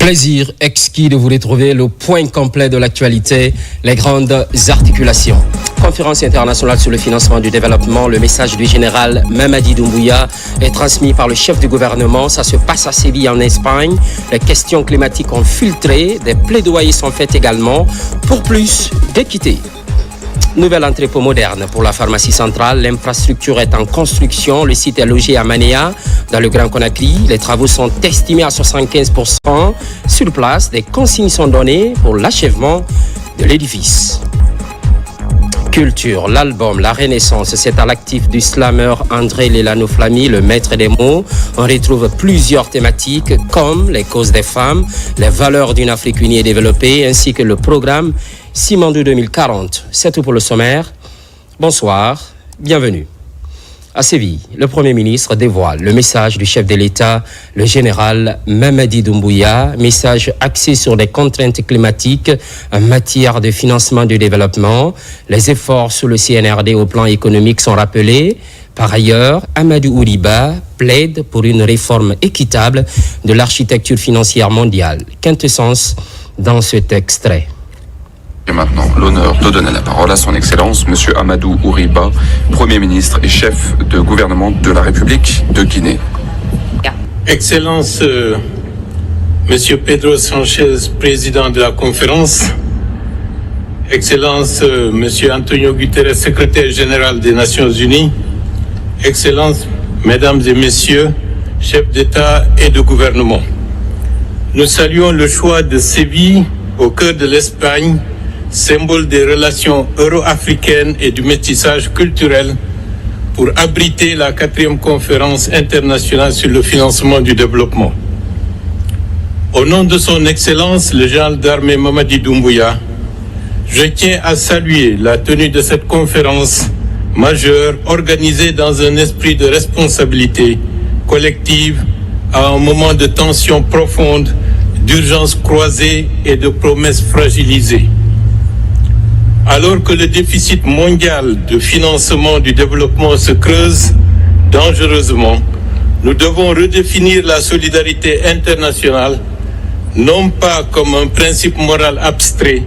Plaisir exquis de vous retrouver, le point complet de l'actualité, les grandes articulations. Conférence internationale sur le financement du développement, le message du général Mamadi Doumbouya est transmis par le chef du gouvernement. Ça se passe à Séville en Espagne. Les questions climatiques ont filtré, des plaidoyers sont faits également pour plus d'équité. Nouvel entrepôt moderne pour la pharmacie centrale. L'infrastructure est en construction. Le site est logé à Manéa, dans le Grand Conakry. Les travaux sont estimés à 75%. Sur place, des consignes sont données pour l'achèvement de l'édifice. Culture, l'album La Renaissance, c'est à l'actif du slammer André Lelano-Flamy, le maître des mots. On retrouve plusieurs thématiques comme les causes des femmes, les valeurs d'une Afrique unie et développée, ainsi que le programme Simandou 2040. C'est tout pour le sommaire. Bonsoir, bienvenue. À Séville, le Premier ministre dévoile le message du chef de l'État, le général Mamadi Doumbouya, message axé sur les contraintes climatiques en matière de financement du développement. Les efforts sur le CNRD au plan économique sont rappelés. Par ailleurs, Amadou Ouriba plaide pour une réforme équitable de l'architecture financière mondiale. Quintessence dans cet extrait. Et maintenant, l'honneur de donner la parole à son Excellence, M. Amadou Ouriba, Premier ministre et chef de gouvernement de la République de Guinée. Excellence, M. Pedro Sanchez, président de la conférence. Excellence, M. Antonio Guterres, secrétaire général des Nations Unies. Excellence, Mesdames et Messieurs, chefs d'État et de gouvernement. Nous saluons le choix de Séville, au cœur de l'Espagne, symbole des relations euro-africaines et du métissage culturel, pour abriter la 4e conférence internationale sur le financement du développement. Au nom de son Excellence, le général d'armée Mamadi Doumbouya, je tiens à saluer la tenue de cette conférence majeure organisée dans un esprit de responsabilité collective à un moment de tension profonde, d'urgence croisée et de promesses fragilisées. Alors que le déficit mondial de financement du développement se creuse dangereusement, nous devons redéfinir la solidarité internationale, non pas comme un principe moral abstrait,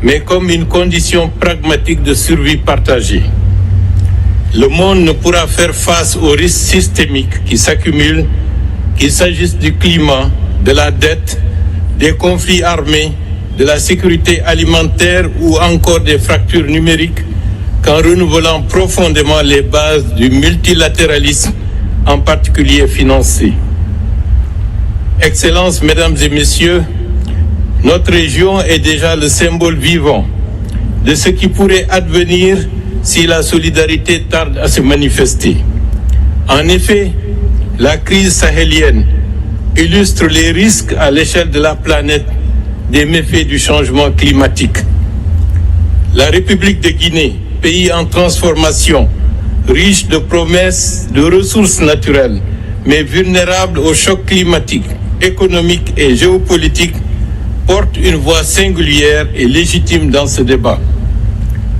mais comme une condition pragmatique de survie partagée. Le monde ne pourra faire face aux risques systémiques qui s'accumulent, qu'il s'agisse du climat, de la dette, des conflits armés, de la sécurité alimentaire ou encore des fractures numériques, qu'en renouvelant profondément les bases du multilatéralisme, en particulier financier. Excellences, Mesdames et Messieurs, notre région est déjà le symbole vivant de ce qui pourrait advenir si la solidarité tarde à se manifester. En effet, la crise sahélienne illustre les risques à l'échelle de la planète des méfaits du changement climatique. La République de Guinée, pays en transformation, riche de promesses, de ressources naturelles, mais vulnérable aux chocs climatiques, économiques et géopolitiques, porte une voix singulière et légitime dans ce débat.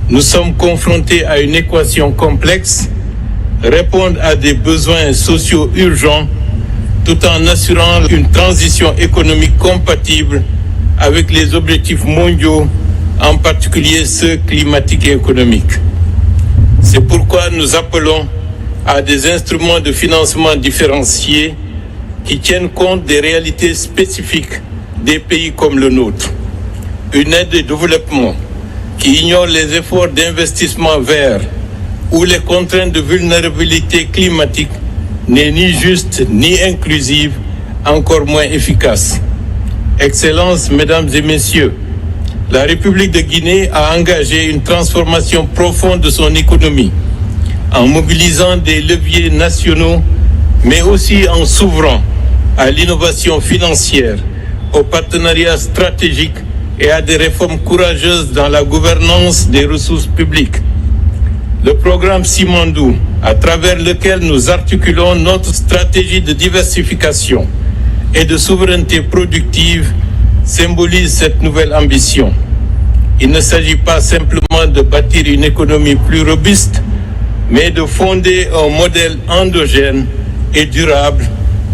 Nous sommes confrontés à une équation complexe, répondre à des besoins sociaux urgents, tout en assurant une transition économique compatible avec les objectifs mondiaux, en particulier ceux climatiques et économiques. C'est pourquoi nous appelons à des instruments de financement différenciés qui tiennent compte des réalités spécifiques des pays comme le nôtre. Une aide de développement qui ignore les efforts d'investissement vert ou les contraintes de vulnérabilité climatique n'est ni juste ni inclusive, encore moins efficace. Excellences, Mesdames et Messieurs, la République de Guinée a engagé une transformation profonde de son économie en mobilisant des leviers nationaux, mais aussi en s'ouvrant à l'innovation financière, au partenariat stratégique et à des réformes courageuses dans la gouvernance des ressources publiques. Le programme Simandou, à travers lequel nous articulons notre stratégie de diversification et de souveraineté productive, symbolise cette nouvelle ambition. Il ne s'agit pas simplement de bâtir une économie plus robuste, mais de fonder un modèle endogène et durable,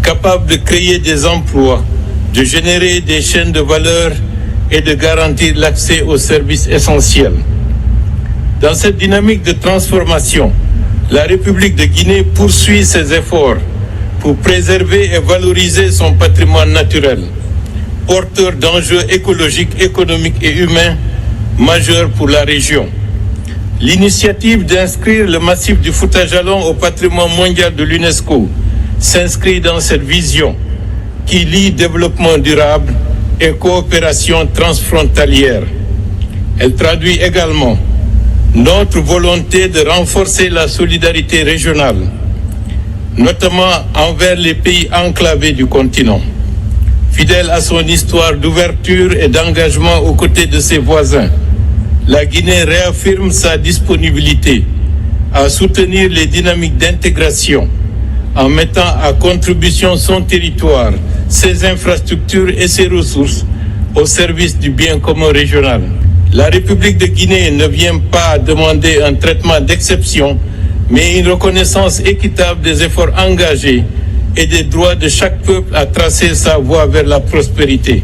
capable de créer des emplois, de générer des chaînes de valeur et de garantir l'accès aux services essentiels. Dans cette dynamique de transformation, la République de Guinée poursuit ses efforts pour préserver et valoriser son patrimoine naturel, porteur d'enjeux écologiques, économiques et humains majeurs pour la région. L'initiative d'inscrire le massif du Fouta Djallon au patrimoine mondial de l'UNESCO s'inscrit dans cette vision qui lie développement durable et coopération transfrontalière. Elle traduit également notre volonté de renforcer la solidarité régionale, notamment envers les pays enclavés du continent. Fidèle à son histoire d'ouverture et d'engagement aux côtés de ses voisins, la Guinée réaffirme sa disponibilité à soutenir les dynamiques d'intégration en mettant à contribution son territoire, ses infrastructures et ses ressources au service du bien commun régional. La République de Guinée ne vient pas demander un traitement d'exception, mais une reconnaissance équitable des efforts engagés et des droits de chaque peuple à tracer sa voie vers la prospérité.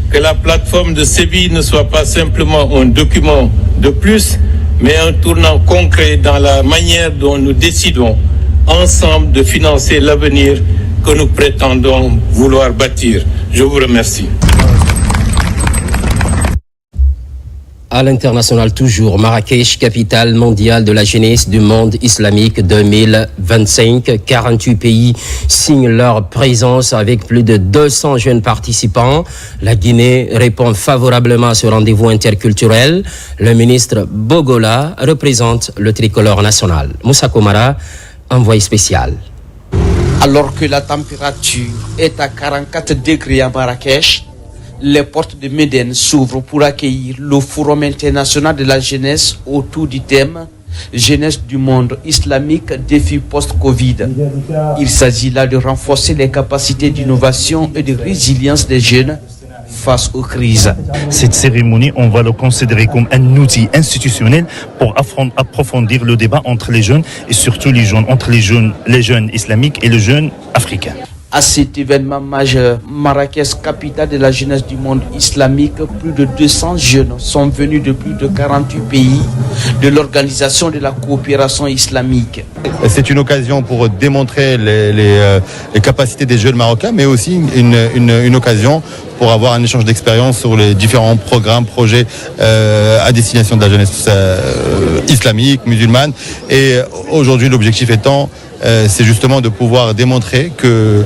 Que la plateforme de Séville ne soit pas simplement un document de plus, mais un tournant concret dans la manière dont nous décidons ensemble de financer l'avenir que nous prétendons vouloir bâtir. Je vous remercie. À l'international toujours, Marrakech, capitale mondiale de la jeunesse du monde islamique 2025. 48 pays signent leur présence avec plus de 200 jeunes participants. La Guinée répond favorablement à ce rendez-vous interculturel. Le ministre Bogola représente le tricolore national. Moussa Komara, envoyé spécial. Alors que la température est à 44 degrés à Marrakech, les portes de Médine s'ouvrent pour accueillir le Forum international de la jeunesse autour du thème « Jeunesse du monde islamique, défi post-Covid ». Il s'agit là de renforcer les capacités d'innovation et de résilience des jeunes face aux crises. Cette cérémonie, on va le considérer comme un outil institutionnel pour approfondir le débat entre les jeunes et surtout les jeunes, entre les jeunes islamiques et les jeunes africains. À cet événement majeur, Marrakech, capitale de la jeunesse du monde islamique, plus de 200 jeunes sont venus de plus de 48 pays de l'Organisation de la coopération islamique. C'est une occasion pour démontrer les capacités des jeunes marocains, mais aussi une occasion pour avoir un échange d'expérience sur les différents programmes, projets à destination de la jeunesse islamique, musulmane. Et aujourd'hui, l'objectif étant, c'est justement de pouvoir démontrer que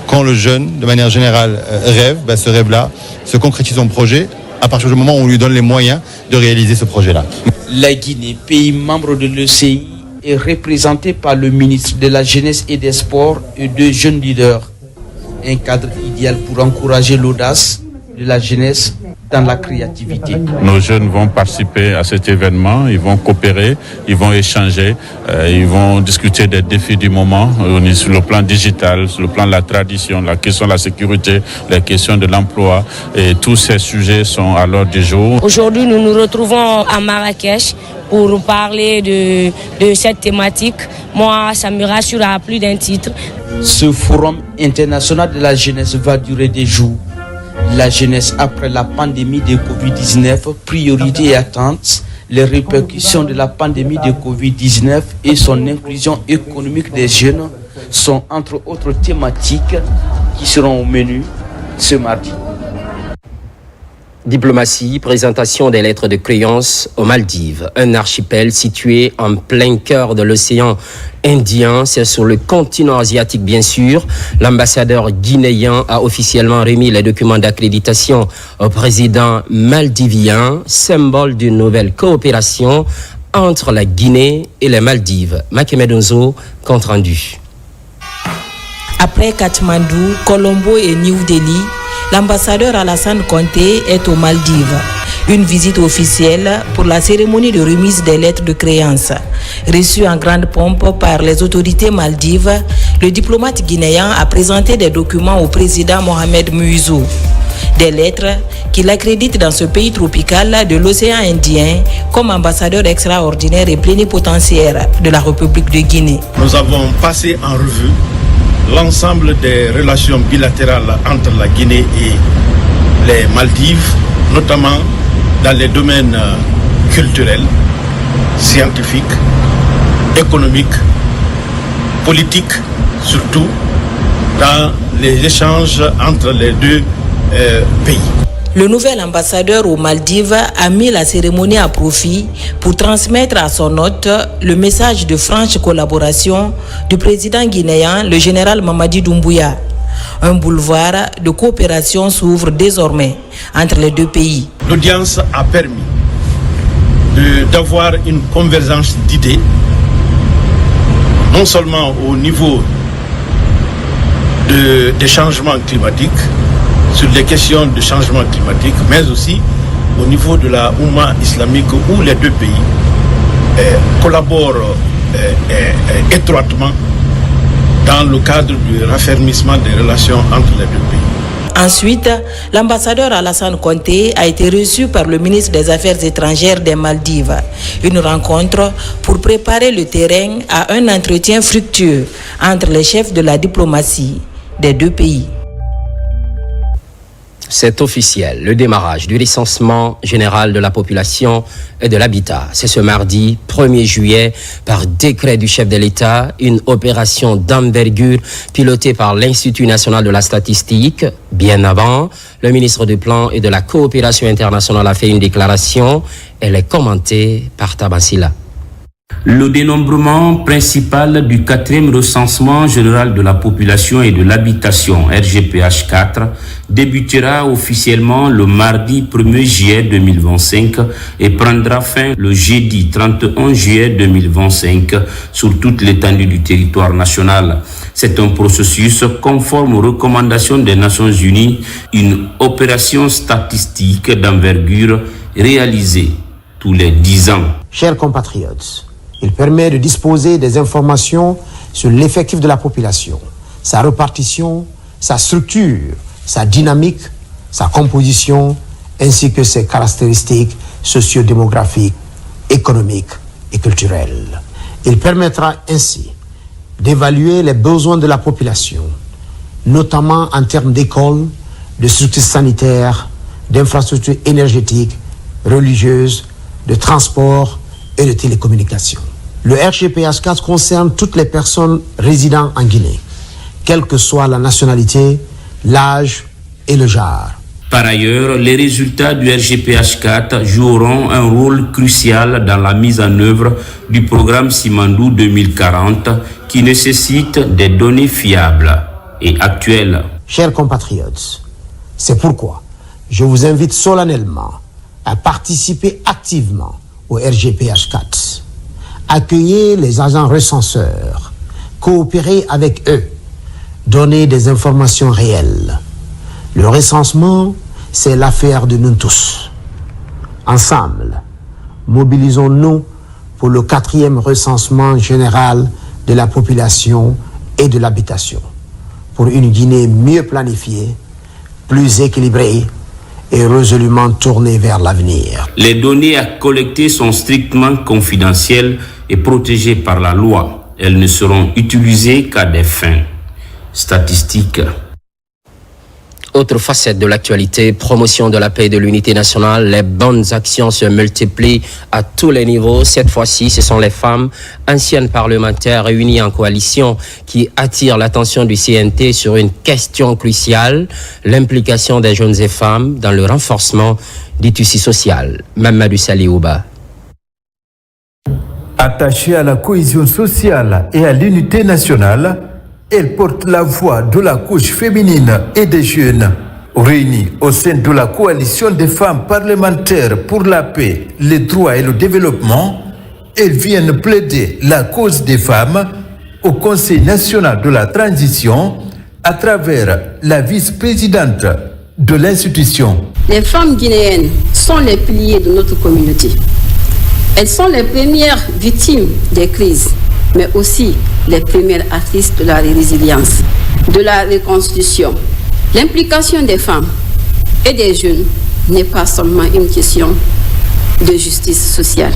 quand le jeune, de manière générale, rêve, ce rêve-là se concrétise en projet à partir du moment où on lui donne les moyens de réaliser ce projet-là. La Guinée, pays membre de l'ECI, est représentée par le ministre de la Jeunesse et des Sports et deux jeunes leaders. Un cadre idéal pour encourager l'audace de la jeunesse dans la créativité. Nos jeunes vont participer à cet événement, ils vont coopérer, ils vont échanger, ils vont discuter des défis du moment sur le plan digital, sur le plan de la tradition, la question de la sécurité, la question de l'emploi, et tous ces sujets sont à l'ordre du jour. Aujourd'hui, nous nous retrouvons à Marrakech pour parler de cette thématique. Moi, ça me rassure à plus d'un titre. Ce forum international de la jeunesse va durer des jours. La jeunesse après la pandémie de Covid-19, priorité et attente, les répercussions de la pandémie de Covid-19 et son inclusion économique des jeunes sont entre autres thématiques qui seront au menu ce mardi. Diplomatie, présentation des lettres de créance aux Maldives, un archipel situé en plein cœur de l'océan Indien, c'est sur le continent asiatique bien sûr. L'ambassadeur guinéen a officiellement remis les documents d'accréditation au président maldivien, symbole d'une nouvelle coopération entre la Guinée et les Maldives. Makemedonzo, compte rendu. Après Katmandou, Colombo et New Delhi, l'ambassadeur Alassane Conté est aux Maldives. Une visite officielle pour la cérémonie de remise des lettres de créance. Reçu en grande pompe par les autorités maldives, le diplomate guinéen a présenté des documents au président Mohamed Muizou. Des lettres qui l'accréditent dans ce pays tropical de l'océan Indien comme ambassadeur extraordinaire et plénipotentiaire de la République de Guinée. Nous avons passé en revue l'ensemble des relations bilatérales entre la Guinée et les Maldives, notamment dans les domaines culturels, scientifiques, économiques, politiques, surtout dans les échanges entre les deux pays. Le nouvel ambassadeur aux Maldives a mis la cérémonie à profit pour transmettre à son hôte le message de franche collaboration du président guinéen, le général Mamadi Doumbouya. Un boulevard de coopération s'ouvre désormais entre les deux pays. L'audience a permis d'avoir une convergence d'idées, non seulement au niveau des changements climatiques, sur les questions de changement climatique, mais aussi au niveau de la Oumma islamique où les deux pays collaborent étroitement dans le cadre du raffermissement des relations entre les deux pays. Ensuite, l'ambassadeur Alassane Conté a été reçu par le ministre des Affaires étrangères des Maldives. Une rencontre pour préparer le terrain à un entretien fructueux entre les chefs de la diplomatie des deux pays. C'est officiel, le démarrage du recensement général de la population et de l'habitat. C'est ce mardi 1er juillet, par décret du chef de l'État, une opération d'envergure pilotée par l'Institut national de la statistique. Bien avant, le ministre du Plan et de la coopération internationale a fait une déclaration. Elle est commentée par Tabassila. Le dénombrement principal du 4e recensement général de la population et de l'habitation, RGPH4, débutera officiellement le mardi 1er juillet 2025 et prendra fin le jeudi 31 juillet 2025 sur toute l'étendue du territoire national. C'est un processus conforme aux recommandations des Nations Unies, une opération statistique d'envergure réalisée tous les 10 ans. Chers compatriotes, il permet de disposer des informations sur l'effectif de la population, sa répartition, sa structure, sa dynamique, sa composition, ainsi que ses caractéristiques socio-démographiques, économiques et culturelles. Il permettra ainsi d'évaluer les besoins de la population, notamment en termes d'écoles, de structures sanitaires, d'infrastructures énergétiques, religieuses, de transport et de télécommunications. Le RGPH4 concerne toutes les personnes résidant en Guinée, quelle que soit la nationalité, l'âge et le genre. Par ailleurs, les résultats du RGPH4 joueront un rôle crucial dans la mise en œuvre du programme Simandou 2040 qui nécessite des données fiables et actuelles. Chers compatriotes, c'est pourquoi je vous invite solennellement à participer activement au RGPH4. Accueillez les agents recenseurs, coopérez avec eux, donnez des informations réelles. Le recensement, c'est l'affaire de nous tous. Ensemble, mobilisons-nous pour le 4e recensement général de la population et de l'habitation, pour une Guinée mieux planifiée, plus équilibrée, et résolument tournée vers l'avenir. Les données à collecter sont strictement confidentielles et protégées par la loi. Elles ne seront utilisées qu'à des fins statistiques. Autre facette de l'actualité, promotion de la paix et de l'unité nationale, les bonnes actions se multiplient à tous les niveaux. Cette fois-ci, ce sont les femmes anciennes parlementaires réunies en coalition qui attirent l'attention du CNT sur une question cruciale, l'implication des jeunes et femmes dans le renforcement du tissu social. Mamadou Saliouba. Attachée à la cohésion sociale et à l'unité nationale, elle porte la voix de la couche féminine et des jeunes. Réunis au sein de la coalition des femmes parlementaires pour la paix, les droits et le développement, elles viennent plaider la cause des femmes au Conseil national de la transition à travers la vice-présidente de l'institution. Les femmes guinéennes sont les piliers de notre communauté. Elles sont les premières victimes des crises, mais aussi les premières actrices de la résilience, de la reconstruction. L'implication des femmes et des jeunes n'est pas seulement une question de justice sociale.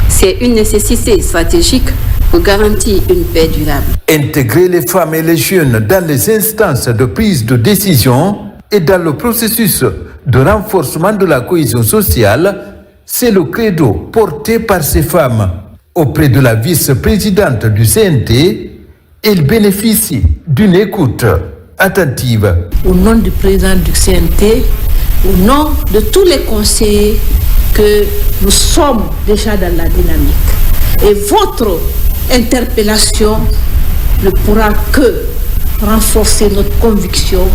C'est une nécessité stratégique pour garantir une paix durable. Intégrer les femmes et les jeunes dans les instances de prise de décision et dans le processus de renforcement de la cohésion sociale, c'est le credo porté par ces femmes. Auprès de la vice-présidente du CNT, il bénéficie d'une écoute attentive. Au nom du président du CNT, au nom de tous les conseillers, que nous sommes déjà dans la dynamique. Et votre interpellation ne pourra que renforcer notre conviction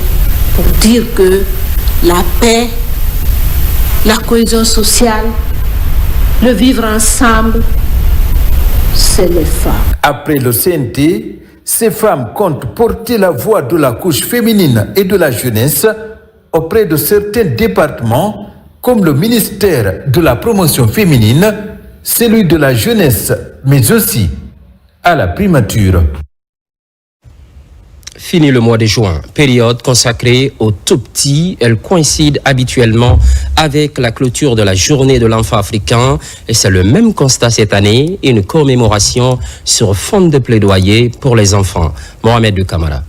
pour dire que la paix, la cohésion sociale, le vivre ensemble, c'est les femmes. Après le CNT, ces femmes comptent porter la voix de la couche féminine et de la jeunesse auprès de certains départements comme le ministère de la promotion féminine, celui de la jeunesse, mais aussi à la primature. Fini le mois de juin, période consacrée aux tout-petits. Elle coïncide habituellement avec la clôture de la journée de l'enfant africain. Et c'est le même constat cette année, une commémoration sur fond de plaidoyer pour les enfants. Mohamed Doukamara.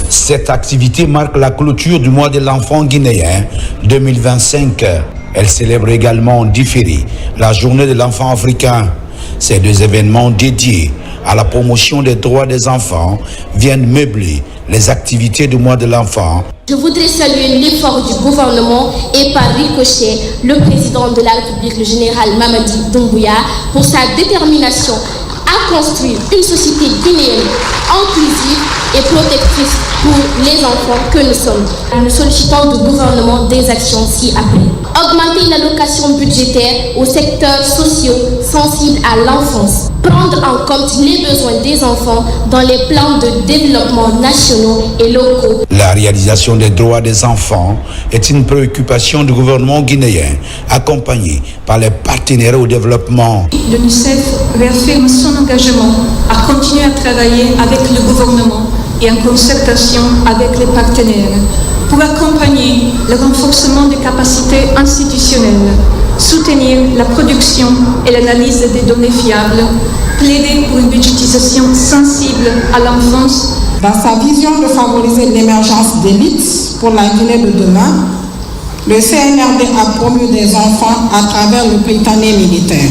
Cette activité marque la clôture du mois de l'enfant guinéen 2025. Elle célèbre également en différé la journée de l'enfant africain. Ces deux événements dédiés à la promotion des droits des enfants viennent meubler les activités du mois de l'enfant. Je voudrais saluer l'effort du gouvernement et par ricochet le président de la République, le général Mamadi Doumbouya, pour sa détermination à construire une société guinéenne inclusive et protectrice pour les enfants que nous sommes. Nous sollicitons du gouvernement des actions ci-après. Augmenter l'allocation budgétaire aux secteurs sociaux sensibles à l'enfance. Prendre en compte les besoins des enfants dans les plans de développement nationaux et locaux. La réalisation des droits des enfants est une préoccupation du gouvernement guinéen, accompagné par les partenaires au développement. L'UNICEF réaffirme son engagement à continuer à travailler avec le gouvernement et en concertation avec les partenaires pour accompagner le renforcement des capacités institutionnelles, soutenir la production et l'analyse des données fiables, plaider pour une budgétisation sensible à l'enfance. Dans sa vision de favoriser l'émergence d'élites pour la Guinée de demain, le CNRD a promu des enfants à travers le Britannique militaire.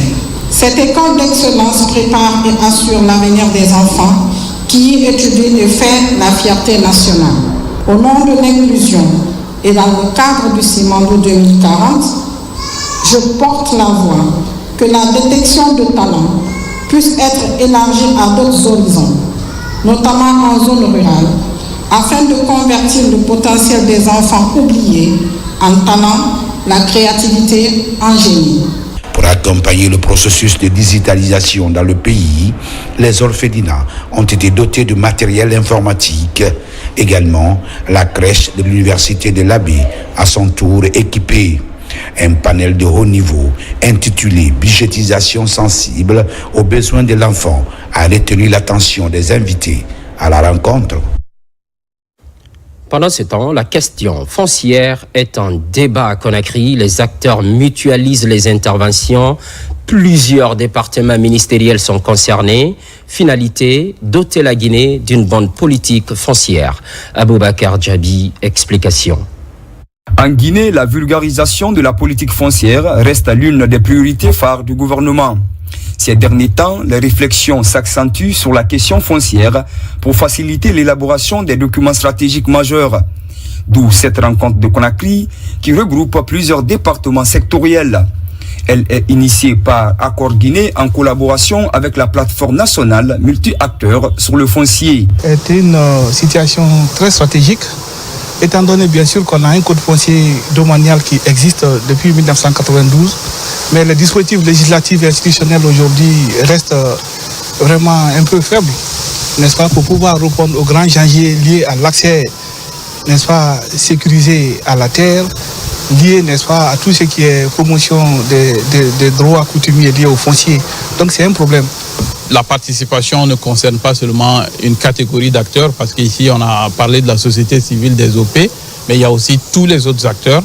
Cette école d'excellence prépare et assure l'avenir des enfants qui y étudient et fait la fierté nationale. Au nom de l'inclusion et dans le cadre du CIMANDO 2040, je porte la voix que la détection de talents puisse être élargie à d'autres horizons, notamment en zone rurale, afin de convertir le potentiel des enfants oubliés en talent, la créativité en génie. Pour accompagner le processus de digitalisation dans le pays, les orphelinats ont été dotés de matériel informatique. Également, la crèche de l'université de l'Abbé, à son tour équipée. Un panel de haut niveau intitulé « Budgétisation sensible aux besoins de l'enfant » a retenu l'attention des invités à la rencontre. Pendant ce temps, la question foncière est en débat à Conakry. Les acteurs mutualisent les interventions. Plusieurs départements ministériels sont concernés. Finalité, doter la Guinée d'une bonne politique foncière. Aboubakar Djabi, explication. En Guinée, la vulgarisation de la politique foncière reste l'une des priorités phares du gouvernement. Ces derniers temps, les réflexions s'accentuent sur la question foncière pour faciliter l'élaboration des documents stratégiques majeurs. D'où cette rencontre de Conakry qui regroupe plusieurs départements sectoriels. Elle est initiée par Accord Guinée en collaboration avec la plateforme nationale multi-acteurs sur le foncier. C'est une situation très stratégique, étant donné bien sûr qu'on a un code foncier domanial qui existe depuis 1992, mais les dispositifs législatifs et institutionnels aujourd'hui restent vraiment un peu faibles, n'est-ce pas, pour pouvoir répondre aux grands enjeux liés à l'accès, n'est-ce pas, sécurisé à la terre, lié, n'est-ce pas, à tout ce qui est promotion des droits coutumiers liés au foncier. Donc c'est un problème. La participation ne concerne pas seulement une catégorie d'acteurs, parce qu'ici on a parlé de la société civile des OP, mais il y a aussi tous les autres acteurs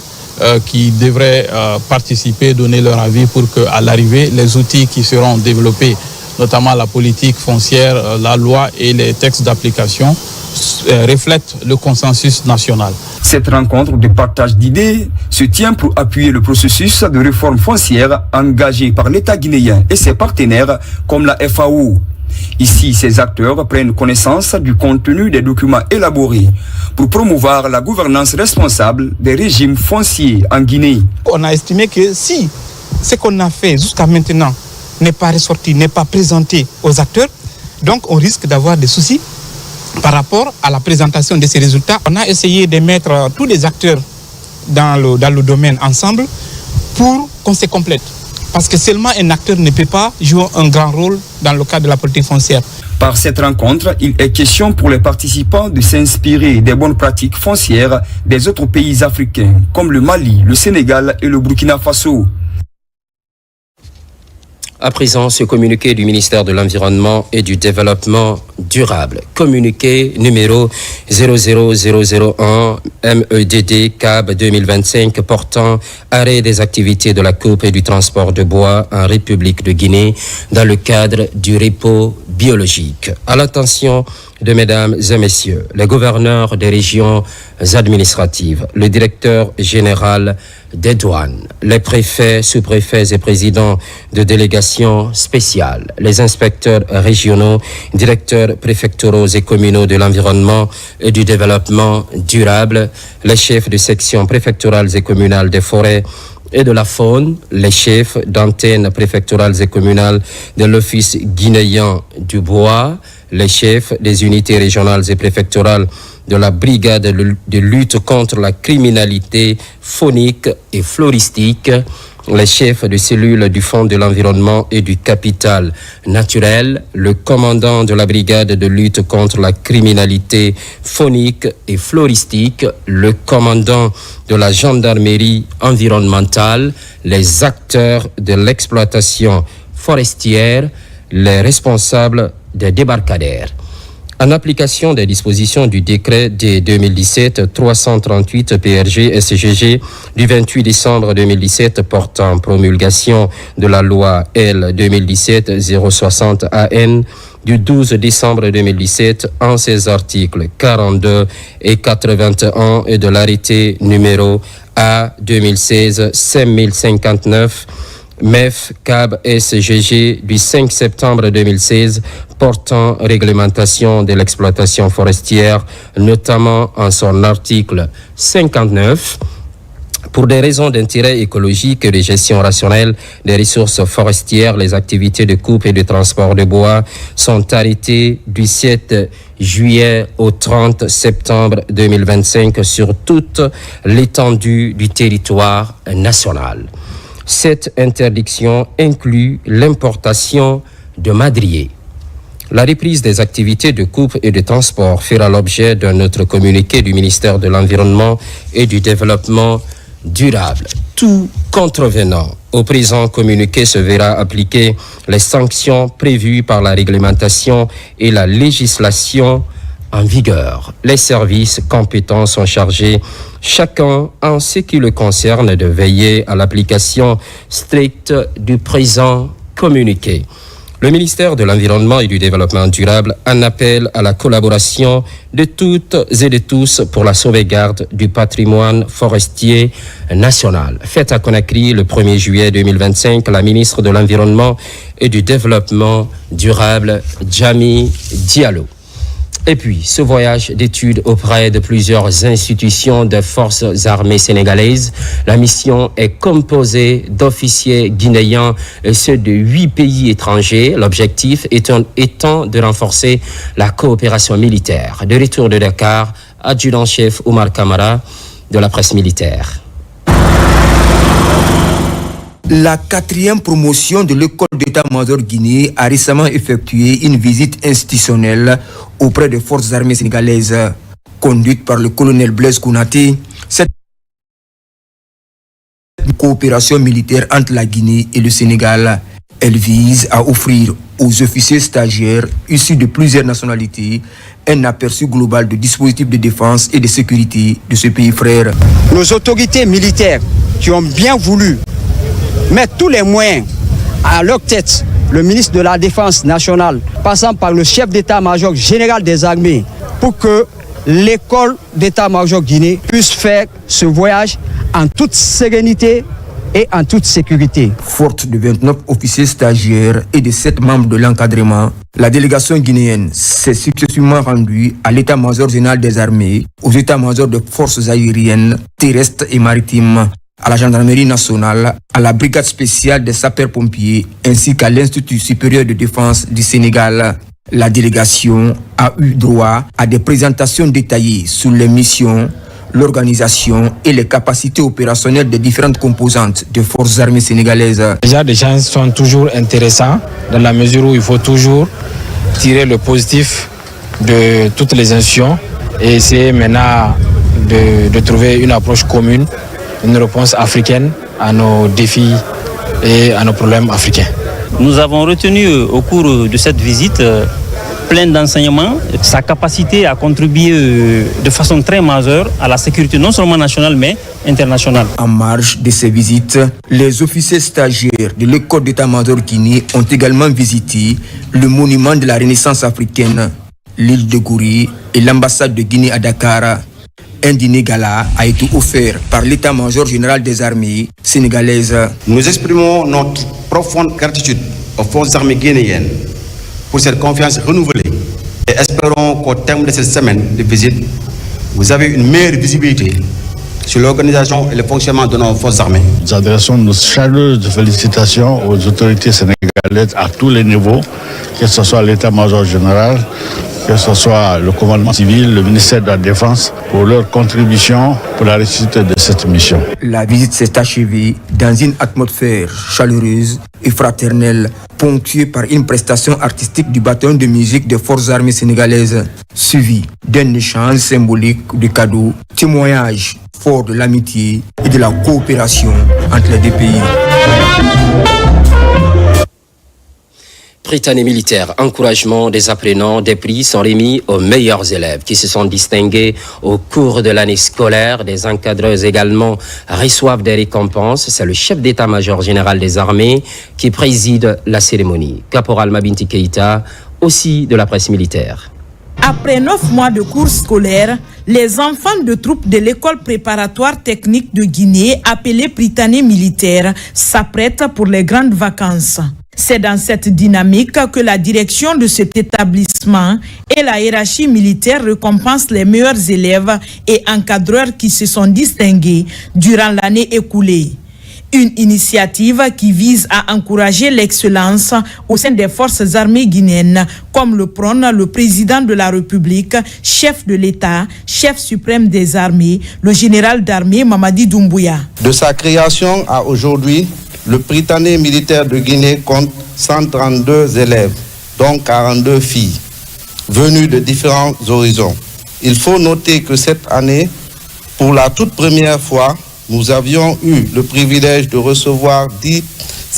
qui devraient participer, donner leur avis pour qu'à l'arrivée, les outils qui seront développés notamment la politique foncière, la loi et les textes d'application, reflètent le consensus national. Cette rencontre de partage d'idées se tient pour appuyer le processus de réforme foncière engagé par l'État guinéen et ses partenaires comme la FAO. Ici, ces acteurs prennent connaissance du contenu des documents élaborés pour promouvoir la gouvernance responsable des régimes fonciers en Guinée. On a estimé que si ce qu'on a fait jusqu'à maintenant n'est pas ressorti, n'est pas présenté aux acteurs, donc on risque d'avoir des soucis par rapport à la présentation de ces résultats. On a essayé de mettre tous les acteurs dans le domaine ensemble pour qu'on se complète. Parce que seulement un acteur ne peut pas jouer un grand rôle dans le cadre de la politique foncière. Par cette rencontre, il est question pour les participants de s'inspirer des bonnes pratiques foncières des autres pays africains, comme le Mali, le Sénégal et le Burkina Faso. À présent, ce communiqué du ministère de l'Environnement et du Développement durable. Communiqué numéro 00001 MEDD CAB 2025 portant arrêt des activités de la coupe et du transport de bois en République de Guinée dans le cadre du repos biologique. À l'attention de mesdames et messieurs, les gouverneurs des régions administratives, le directeur général des douanes, les préfets, sous-préfets et présidents de délégations spéciales, les inspecteurs régionaux, directeurs préfectoraux et communaux de l'environnement et du développement durable, les chefs de section préfectorales et communales des forêts et de la faune, les chefs d'antennes préfectorales et communales de l'Office guinéen du bois, les chefs des unités régionales et préfectorales de la brigade de lutte contre la criminalité faunique et floristique, les chefs de cellules du Fonds de l'environnement et du capital naturel, le commandant de la brigade de lutte contre la criminalité faunique et floristique, le commandant de la gendarmerie environnementale, les acteurs de l'exploitation forestière, les responsables des débarcadères. En application des dispositions du décret de 2017-338 PRG-SGG du 28 décembre 2017 portant promulgation de la loi L 2017-060 AN du 12 décembre 2017 en ses articles 42 et 81 et de l'arrêté numéro A 2016-5059 MEF CAB SGG du 5 septembre 2016 portant réglementation de l'exploitation forestière, notamment en son article 59, pour des raisons d'intérêt écologique et de gestion rationnelle des ressources forestières, les activités de coupe et de transport de bois sont arrêtées du 7 juillet au 30 septembre 2025 sur toute l'étendue du territoire national. Cette interdiction inclut l'importation de madriers. La reprise des activités de coupe et de transport fera l'objet d'un autre communiqué du ministère de l'Environnement et du Développement durable. Tout contrevenant au présent communiqué se verra appliquer les sanctions prévues par la réglementation et la législation en vigueur. Les services compétents sont chargés, chacun en ce qui le concerne, de veiller à l'application stricte du présent communiqué. Le ministère de l'Environnement et du Développement durable en appelle à la collaboration de toutes et de tous pour la sauvegarde du patrimoine forestier national. Faite à Conakry le 1er juillet 2025, la ministre de l'Environnement et du Développement durable, Djami Diallo. Et puis, ce voyage d'études auprès de plusieurs institutions des forces armées sénégalaises. La mission est composée d'officiers guinéens et ceux de 8 pays étrangers. L'objectif étant de renforcer la coopération militaire. De retour de Dakar, adjudant-chef Oumar Kamara de la presse militaire. La 4e promotion de l'école d'état-major Guinée a récemment effectué une visite institutionnelle auprès des forces armées sénégalaises. Conduite par le colonel Blaise Kounaté, cette coopération militaire entre la Guinée et le Sénégal, elle vise à offrir aux officiers stagiaires issus de plusieurs nationalités un aperçu global du dispositif de défense et de sécurité de ce pays frère. Nos autorités militaires qui ont bien voulu mettre tous les moyens à leur tête le ministre de la Défense nationale, passant par le chef d'état-major général des armées, pour que l'école d'état-major Guinée puisse faire ce voyage en toute sérénité et en toute sécurité. Forte de 29 officiers stagiaires et de 7 membres de l'encadrement, la délégation guinéenne s'est successivement rendue à l'état-major général des armées, aux états-majors de forces aériennes, terrestres et maritimes, à la gendarmerie nationale, à la brigade spéciale des sapeurs-pompiers, ainsi qu'à l'Institut supérieur de défense du Sénégal. La délégation a eu droit à des présentations détaillées sur les missions, l'organisation et les capacités opérationnelles des différentes composantes des forces armées sénégalaises. Déjà, les gens sont toujours intéressants dans la mesure où il faut toujours tirer le positif de toutes les institutions et essayer maintenant de trouver une approche commune, une réponse africaine à nos défis et à nos problèmes africains. Nous avons retenu au cours de cette visite plein d'enseignements, sa capacité à contribuer de façon très majeure à la sécurité non seulement nationale mais internationale. En marge de ces visites, les officiers stagiaires de l'école d'état-major Guinée ont également visité le monument de la Renaissance africaine, l'île de Gouri et l'ambassade de Guinée à Dakar. Un dîner gala a été offert par l'état-major général des armées sénégalaises. Nous exprimons notre profonde gratitude aux forces armées guinéennes pour cette confiance renouvelée et espérons qu'au terme de cette semaine de visite, vous avez une meilleure visibilité sur l'organisation et le fonctionnement de nos forces armées. Nous adressons nos chaleureuses félicitations aux autorités sénégalaises à tous les niveaux, que ce soit l'état-major général, que ce soit le commandement civil, le ministère de la Défense, pour leur contribution pour la réussite de cette mission. La visite s'est achevée dans une atmosphère chaleureuse et fraternelle, ponctuée par une prestation artistique du bataillon de musique des forces armées sénégalaises, suivie d'un échange symbolique de cadeaux, témoignage fort de l'amitié et de la coopération entre les deux pays. Prytanée militaire, encouragement des apprenants, des prix sont remis aux meilleurs élèves qui se sont distingués au cours de l'année scolaire. Des encadreurs également reçoivent des récompenses. C'est le chef d'état-major général des armées qui préside la cérémonie. Caporal Mabinti Keïta, aussi de la presse militaire. Après 9 mois de cours scolaires, les enfants de troupes de l'école préparatoire technique de Guinée, appelée Prytanée militaire, s'apprêtent pour les grandes vacances. C'est dans cette dynamique que la direction de cet établissement et la hiérarchie militaire récompensent les meilleurs élèves et encadreurs qui se sont distingués durant l'année écoulée. Une initiative qui vise à encourager l'excellence au sein des forces armées guinéennes, comme le prône le président de la République, chef de l'État, chef suprême des armées, le général d'armée Mamadi Doumbouya. De sa création à aujourd'hui, le Prytanée militaire de Guinée compte 132 élèves, dont 42 filles, venues de différents horizons. Il faut noter que cette année, pour la toute première fois, nous avions eu le privilège de recevoir 10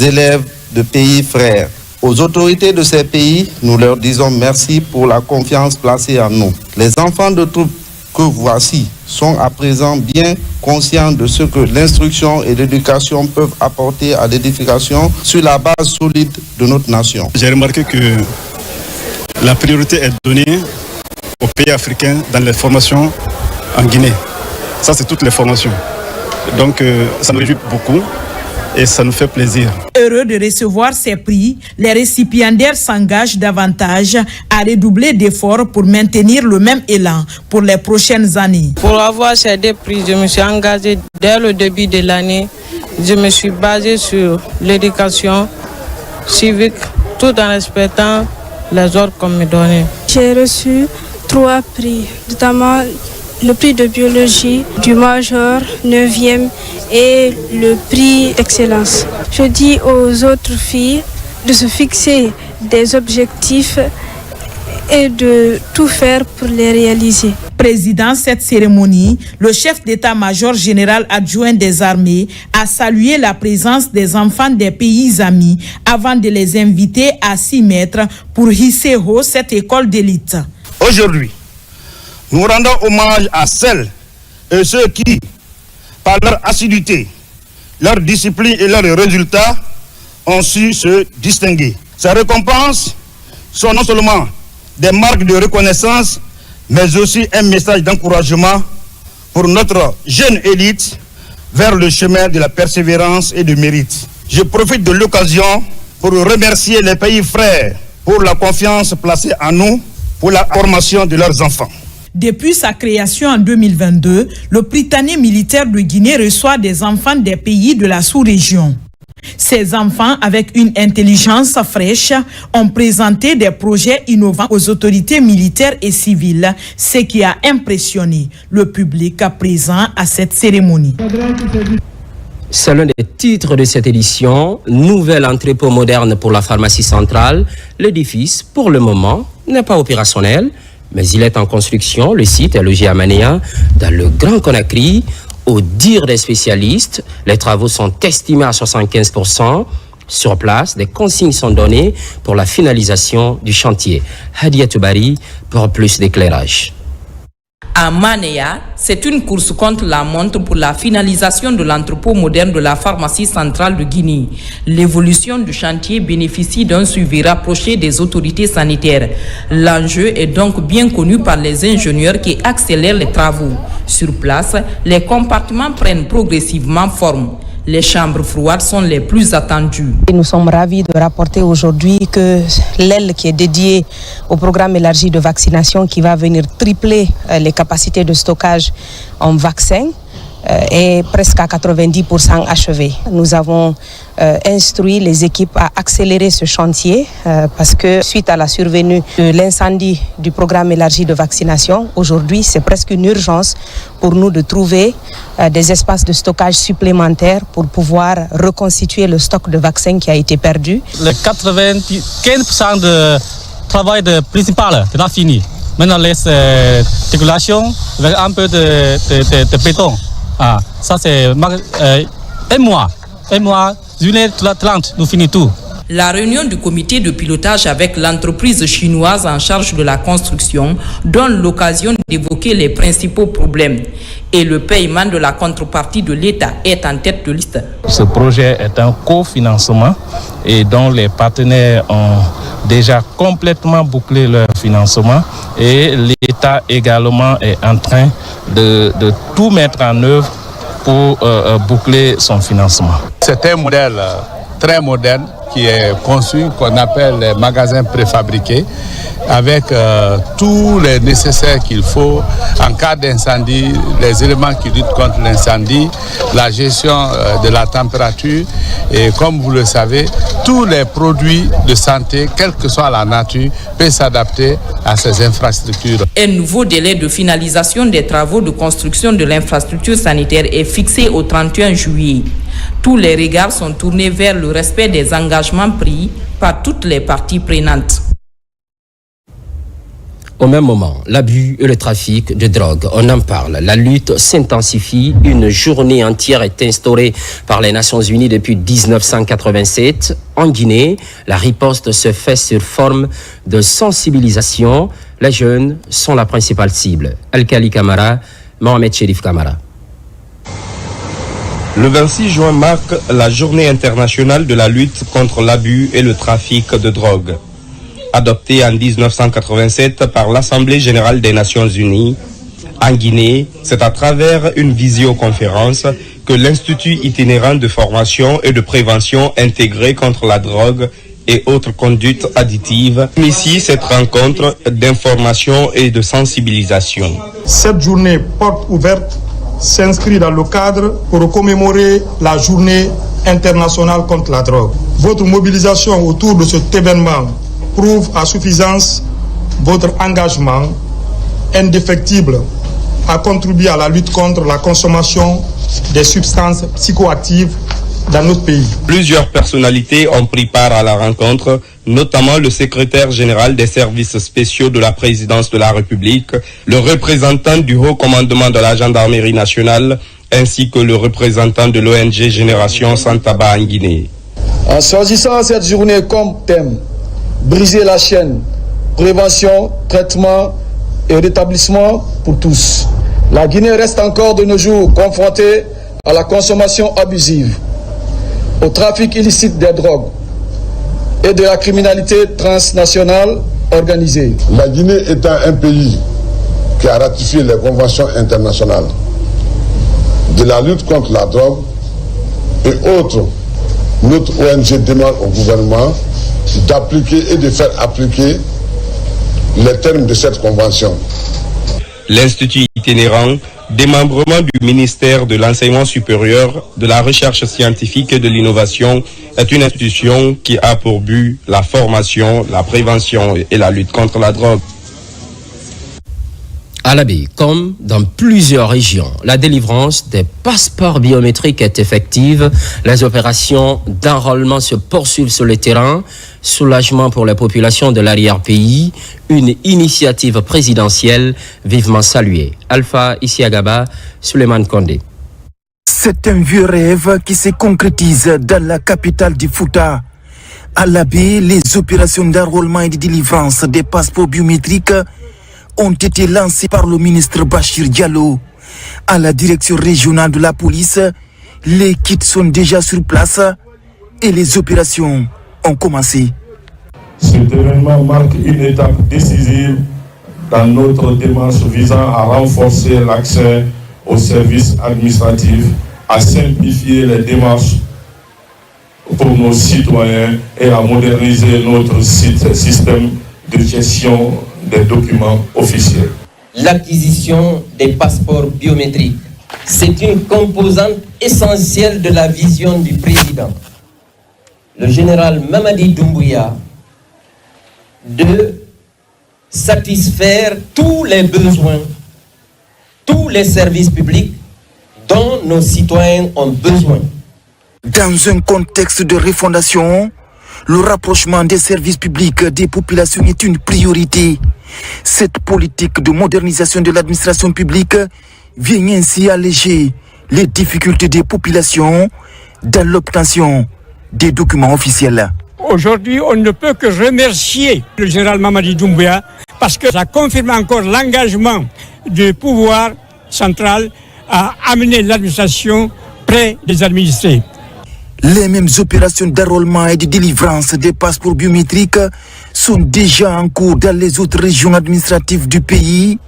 élèves de pays frères. Aux autorités de ces pays, nous leur disons merci pour la confiance placée en nous. Les enfants de troupes que voici sont à présent bien conscients de ce que l'instruction et l'éducation peuvent apporter à l'édification sur la base solide de notre nation. J'ai remarqué que la priorité est donnée aux pays africains dans les formations en Guinée. Ça, c'est toutes les formations. Donc, ça nous réjouit beaucoup et ça nous fait plaisir. Heureux de recevoir ces prix, les récipiendaires s'engagent davantage à redoubler d'efforts pour maintenir le même élan pour les prochaines années. Pour avoir ces 2 prix, je me suis engagé dès le début de l'année. Je me suis basé sur l'éducation civique tout en respectant les ordres qu'on me donnait. J'ai reçu 3 prix, notamment le prix de biologie du major 9e et le prix excellence. Je dis aux autres filles de se fixer des objectifs et de tout faire pour les réaliser. Président cette cérémonie, le chef d'état-major général adjoint des armées a salué la présence des enfants des pays amis avant de les inviter à s'y mettre pour hisser haut cette école d'élite. Aujourd'hui, nous rendons hommage à celles et ceux qui, par leur assiduité, leur discipline et leurs résultats, ont su se distinguer. Ces récompenses sont non seulement des marques de reconnaissance, mais aussi un message d'encouragement pour notre jeune élite vers le chemin de la persévérance et du mérite. Je profite de l'occasion pour remercier les pays frères pour la confiance placée en nous pour la formation de leurs enfants. Depuis sa création en 2022, le Prytanée militaire de Guinée reçoit des enfants des pays de la sous-région. Ces enfants, avec une intelligence fraîche, ont présenté des projets innovants aux autorités militaires et civiles, ce qui a impressionné le public présent à cette cérémonie. C'est l'un des titres de cette édition. Nouvel entrepôt moderne pour la pharmacie centrale. L'édifice, pour le moment, n'est pas opérationnel, mais il est en construction. Le site est logé à Manéa, dans le Grand Conakry. Au dire des spécialistes, les travaux sont estimés à 75%. Sur place, des consignes sont données pour la finalisation du chantier. Hadia Toubari pour plus d'éclairage. À Manéa, c'est une course contre la montre pour la finalisation de l'entrepôt moderne de la pharmacie centrale de Guinée. L'évolution du chantier bénéficie d'un suivi rapproché des autorités sanitaires. L'enjeu est donc bien connu par les ingénieurs qui accélèrent les travaux. Sur place, les compartiments prennent progressivement forme. Les chambres froides sont les plus attendues. Nous sommes ravis de rapporter aujourd'hui que l'aile qui est dédiée au programme élargi de vaccination qui va venir tripler les capacités de stockage en vaccins est presque à 90% achevée. Nous avons instruit les équipes à accélérer ce chantier parce que suite à la survenue de l'incendie du programme élargi de vaccination, aujourd'hui c'est presque une urgence pour nous de trouver des espaces de stockage supplémentaires pour pouvoir reconstituer le stock de vaccins qui a été perdu. Le 95% de travail principal est déjà fini. Maintenant, les articulations avec un peu de béton. Ça c'est un mois, journée 30, nous finissons tout. La réunion du comité de pilotage avec l'entreprise chinoise en charge de la construction donne l'occasion d'évoquer les principaux problèmes. Et le paiement de la contrepartie de l'État est en tête de liste. Ce projet est un cofinancement et dont les partenaires ont déjà complètement bouclé leur financement et l'État également est en train de tout mettre en œuvre pour boucler son financement. C'est un modèle très moderne qui est conçu, qu'on appelle les magasins préfabriqués, avec tous les nécessaires qu'il faut en cas d'incendie, les éléments qui luttent contre l'incendie, la gestion de la température et comme vous le savez, tous les produits de santé, quelle que soit la nature, peuvent s'adapter à ces infrastructures. Un nouveau délai de finalisation des travaux de construction de l'infrastructure sanitaire est fixé au 31 juillet. Tous les regards sont tournés vers le respect des engagements pris par toutes les parties prenantes. Au même moment, l'abus et le trafic de drogue, on en parle. La lutte s'intensifie. Une journée entière est instaurée par les Nations Unies depuis 1987. En Guinée, la riposte se fait sur forme de sensibilisation. Les jeunes sont la principale cible. Al-Khali Kamara, Mohamed Cherif Kamara. Le 26 juin marque la journée internationale de la lutte contre l'abus et le trafic de drogue. Adoptée en 1987 par l'Assemblée générale des Nations Unies, en Guinée, c'est à travers une visioconférence que l'Institut itinérant de formation et de prévention intégré contre la drogue et autres conduites additives initie cette rencontre d'information et de sensibilisation. Cette journée porte ouverte s'inscrit dans le cadre pour commémorer la journée internationale contre la drogue. Votre mobilisation autour de cet événement prouve à suffisance votre engagement indéfectible à contribuer à la lutte contre la consommation des substances psychoactives dans notre pays. Plusieurs personnalités ont pris part à la rencontre, notamment le secrétaire général des services spéciaux de la présidence de la République, le représentant du haut commandement de la gendarmerie nationale, ainsi que le représentant de l'ONG Génération Sans Tabac en Guinée. En choisissant cette journée comme thème, briser la chaîne, prévention, traitement et rétablissement pour tous. La Guinée reste encore de nos jours confrontée à la consommation abusive, au trafic illicite des drogues, et de la criminalité transnationale organisée. La Guinée étant un pays qui a ratifié les conventions internationales de la lutte contre la drogue et autres, notre ONG demande au gouvernement d'appliquer et de faire appliquer les termes de cette convention. L'Institut itinérant, démembrement du ministère de l'Enseignement supérieur, de la Recherche scientifique et de l'Innovation, est une institution qui a pour but la formation, la prévention et la lutte contre la drogue. À l'Abbé, comme dans plusieurs régions, la délivrance des passeports biométriques est effective. Les opérations d'enrôlement se poursuivent sur le terrain. Soulagement pour les populations de l'arrière-pays. Une initiative présidentielle vivement saluée. Alpha Isiagaba, Suleiman Kondé. C'est un vieux rêve qui se concrétise dans la capitale du Fouta. À l'Abbé, les opérations d'enrôlement et de délivrance des passeports biométriques ont été lancés par le ministre Bachir Diallo. À la direction régionale de la police, les kits sont déjà sur place et les opérations ont commencé. Cet événement marque une étape décisive dans notre démarche visant à renforcer l'accès aux services administratifs, à simplifier les démarches pour nos citoyens et à moderniser notre système de gestion des documents officiels. L'acquisition des passeports biométriques, c'est une composante essentielle de la vision du président, le général Mamadi Doumbouya, de satisfaire tous les besoins, tous les services publics dont nos citoyens ont besoin. Dans un contexte de refondation, le rapprochement des services publics des populations est une priorité. Cette politique de modernisation de l'administration publique vient ainsi alléger les difficultés des populations dans l'obtention des documents officiels. Aujourd'hui, on ne peut que remercier le général Mamadi Doumbouya parce que ça confirme encore l'engagement du pouvoir central à amener l'administration près des administrés. Les mêmes opérations d'enrôlement et de délivrance des passeports biométriques sont déjà en cours dans les autres régions administratives du pays.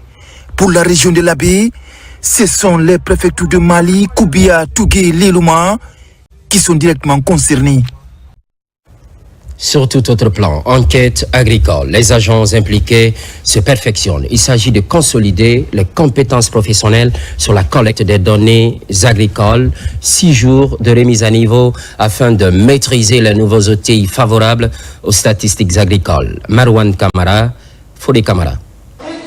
Pour la région de l'Abbé, ce sont les préfectures de Mali, Koubia, Tougué et Leloma qui sont directement concernés. Sur tout autre plan, enquête agricole, les agents impliqués se perfectionnent. Il s'agit de consolider les compétences professionnelles sur la collecte des données agricoles. 6 jours de remise à niveau afin de maîtriser les nouveaux outils favorables aux statistiques agricoles. Marwan Kamara, Fodé Kamara.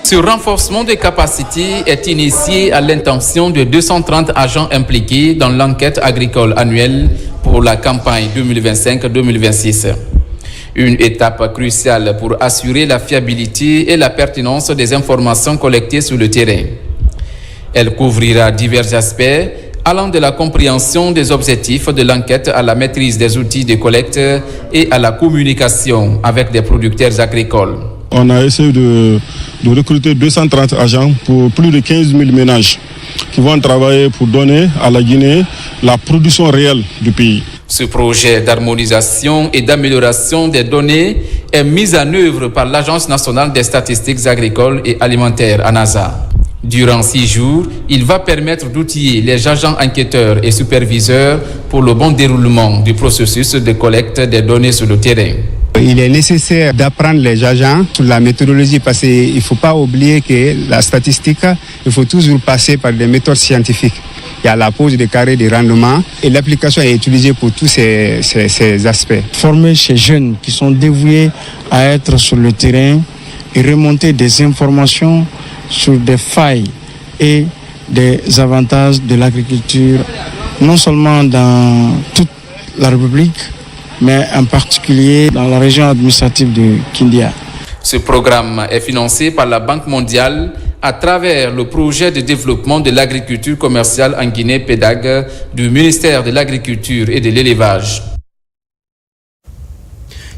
Ce renforcement des capacités est initié à l'intention de 230 agents impliqués dans l'enquête agricole annuelle pour la campagne 2025-2026. Une étape cruciale pour assurer la fiabilité et la pertinence des informations collectées sur le terrain. Elle couvrira divers aspects allant de la compréhension des objectifs de l'enquête à la maîtrise des outils de collecte et à la communication avec des producteurs agricoles. On a essayé de recruter 230 agents pour plus de 15 000 ménages qui vont travailler pour donner à la Guinée la production réelle du pays. Ce projet d'harmonisation et d'amélioration des données est mis en œuvre par l'Agence nationale des statistiques agricoles et alimentaires, ANASA. Durant 6 jours, il va permettre d'outiller les agents enquêteurs et superviseurs pour le bon déroulement du processus de collecte des données sur le terrain. Il est nécessaire d'apprendre les agents sur la méthodologie parce qu'il ne faut pas oublier que la statistique, il faut toujours passer par des méthodes scientifiques. Il y a la pose des carrés de rendement et l'application est utilisée pour tous ces aspects. Former ces jeunes qui sont dévoués à être sur le terrain et remonter des informations sur des failles et des avantages de l'agriculture, non seulement dans toute la République, mais en particulier dans la région administrative de Kindia. Ce programme est financé par la Banque mondiale à travers le projet de développement de l'agriculture commerciale en Guinée, PEDAG, du ministère de l'Agriculture et de l'Élevage.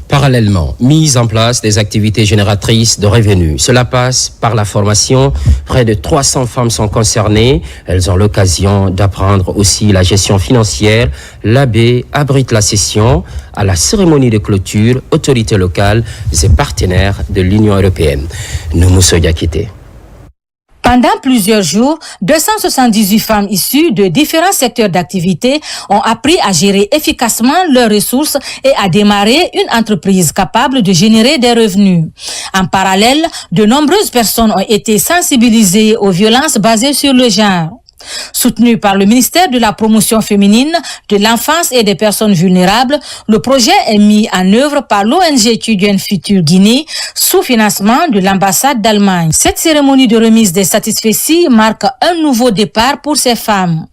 Parallèlement, mise en place des activités génératrices de revenus. Cela passe par la formation. Près de 300 femmes sont concernées. Elles ont l'occasion d'apprendre aussi la gestion financière. L'AB abrite la session à la cérémonie de clôture, autorités locales et partenaires de l'Union européenne. Noumousso Diakité. Pendant plusieurs jours, 278 femmes issues de différents secteurs d'activité ont appris à gérer efficacement leurs ressources et à démarrer une entreprise capable de générer des revenus. En parallèle, de nombreuses personnes ont été sensibilisées aux violences basées sur le genre. Soutenu par le ministère de la Promotion féminine, de l'enfance et des personnes vulnérables, le projet est mis en œuvre par l'ONG Children Future Guinée sous financement de l'ambassade d'Allemagne. Cette cérémonie de remise des satisfecits marque un nouveau départ pour ces femmes.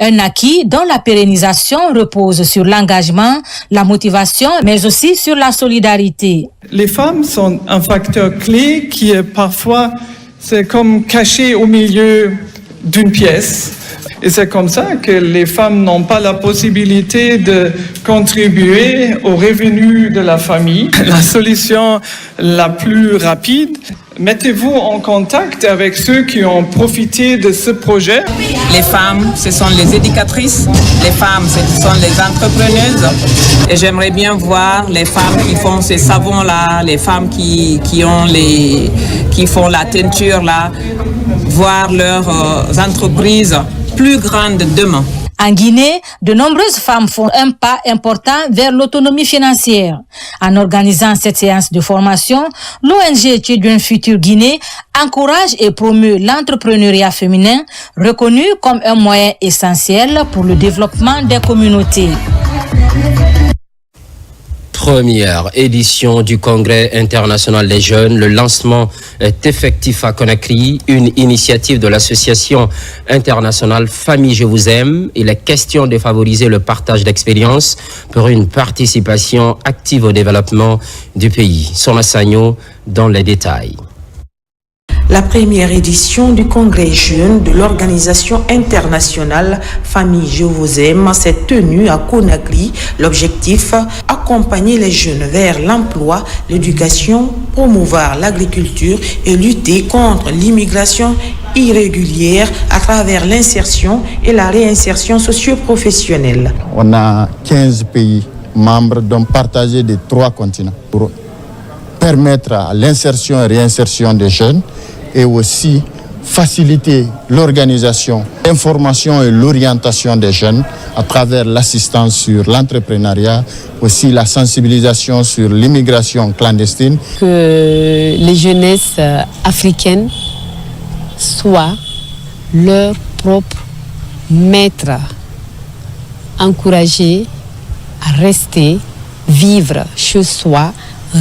Un acquis dont la pérennisation repose sur l'engagement, la motivation, mais aussi sur la solidarité. Les femmes sont un facteur clé qui est parfois, c'est comme caché au milieu d'une pièce. Et c'est comme ça que les femmes n'ont pas la possibilité de contribuer aux revenus de la famille. La solution la plus rapide, mettez-vous en contact avec ceux qui ont profité de ce projet. Les femmes, ce sont les éducatrices. Les femmes, ce sont les entrepreneuses. Et j'aimerais bien voir les femmes qui font ces savons-là, les femmes qui font la teinture-là, voir leurs entreprises plus grandes demain. En Guinée, de nombreuses femmes font un pas important vers l'autonomie financière. En organisant cette séance de formation, l'ONG Children Future Guinée encourage et promeut l'entrepreneuriat féminin, reconnu comme un moyen essentiel pour le développement des communautés. Première édition du Congrès international des jeunes. Le lancement est effectif à Conakry, une initiative de l'association internationale Famille Je Vous Aime. Il est question de favoriser le partage d'expériences pour une participation active au développement du pays. Sona Sagno dans les détails. La première édition du Congrès jeune de l'organisation internationale Famille Je Vous Aime s'est tenue à Conakry. L'objectif, accompagner les jeunes vers l'emploi, l'éducation, promouvoir l'agriculture et lutter contre l'immigration irrégulière à travers l'insertion et la réinsertion socio-professionnelle. On a 15 pays membres dont partagés des 3 continents pour permettre à l'insertion et réinsertion des jeunes et aussi faciliter l'organisation, l'information et l'orientation des jeunes à travers l'assistance sur l'entrepreneuriat, aussi la sensibilisation sur l'immigration clandestine. Que les jeunesses africaines soient leurs propres maîtres, encouragées à rester, vivre chez soi,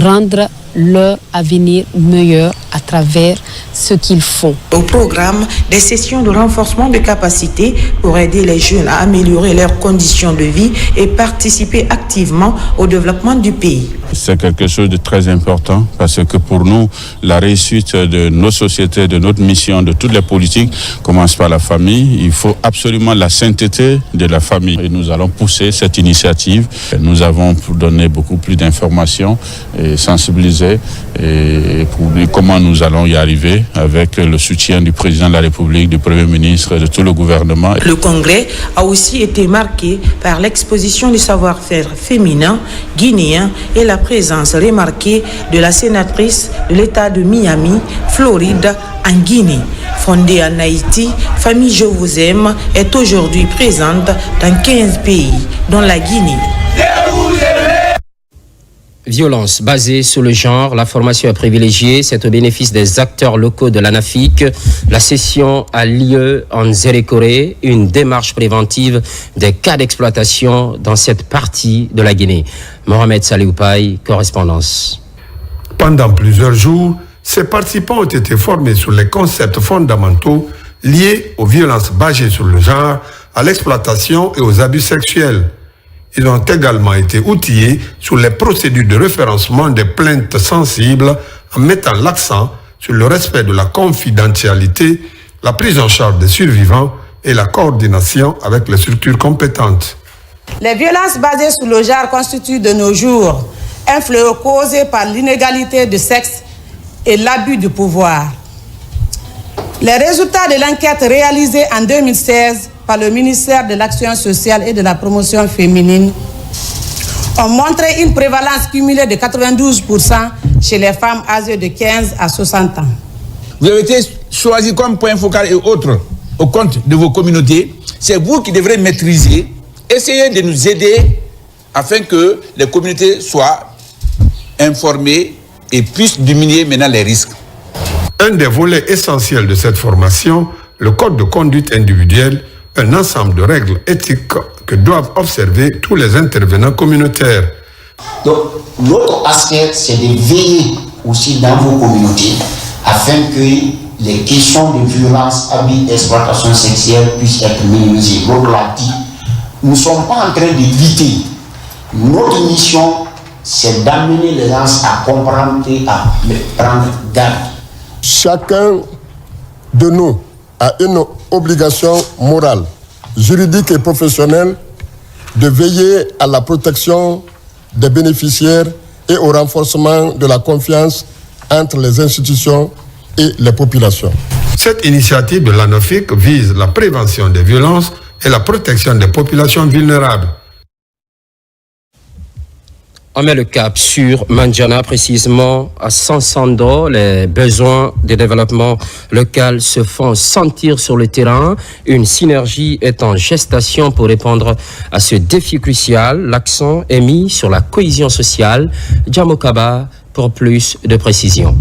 rendre leur avenir meilleur à travers ce qu'ils font. Au programme, des sessions de renforcement de capacités pour aider les jeunes à améliorer leurs conditions de vie et participer activement au développement du pays. C'est quelque chose de très important parce que pour nous, la réussite de nos sociétés, de notre mission, de toutes les politiques commence par la famille. Il faut absolument la sainteté de la famille. Et nous allons pousser cette initiative. Nous avons donné beaucoup plus d'informations et sensibiliser et pour comment nous allons y arriver avec le soutien du président de la République, du Premier ministre, de tout le gouvernement. Le congrès a aussi été marqué par l'exposition du savoir-faire féminin guinéen et la présence remarquée de la sénatrice de l'État de Miami, Floride, en Guinée. Fondée en Haïti, Famille Je Vous Aime est aujourd'hui présente dans 15 pays, dont la Guinée. Violence basée sur le genre, la formation est privilégiée, c'est au bénéfice des acteurs locaux de l'ANAFIC. La session a lieu en Zérékoré, une démarche préventive des cas d'exploitation dans cette partie de la Guinée. Mohamed Salioupaï, correspondance. Pendant plusieurs jours, ces participants ont été formés sur les concepts fondamentaux liés aux violences basées sur le genre, à l'exploitation et aux abus sexuels. Ils ont également été outillés sur les procédures de référencement des plaintes sensibles en mettant l'accent sur le respect de la confidentialité, la prise en charge des survivants et la coordination avec les structures compétentes. Les violences basées sur le genre constituent de nos jours un fléau causé par l'inégalité de sexe et l'abus de pouvoir. Les résultats de l'enquête réalisée en 2016 par le ministère de l'Action sociale et de la promotion féminine ont montré une prévalence cumulée de 92% chez les femmes âgées de 15 à 60 ans. Vous avez été choisi comme point focal et autres au compte de vos communautés. C'est vous qui devrez maîtriser, essayer de nous aider afin que les communautés soient informées et puissent diminuer maintenant les risques. Un des volets essentiels de cette formation, le code de conduite individuelle, un ensemble de règles éthiques que doivent observer tous les intervenants communautaires. Donc, l'autre aspect, c'est de veiller aussi dans vos communautés afin que les questions de violence, abus, exploitation sexuelle puissent être minimisées. L'autre l'a dit, nous ne sommes pas en train d'éviter. Notre mission, c'est d'amener les gens à comprendre et à prendre garde. Chacun de nous a une obligation morale, juridique et professionnelle de veiller à la protection des bénéficiaires et au renforcement de la confiance entre les institutions et les populations. Cette initiative de l'ANOFIC vise la prévention des violences et la protection des populations vulnérables. On met le cap sur Mandiana, précisément à Sansando. Les besoins de développement local se font sentir sur le terrain. Une synergie est en gestation pour répondre à ce défi crucial. L'accent est mis sur la cohésion sociale. Djamokaba pour plus de précision.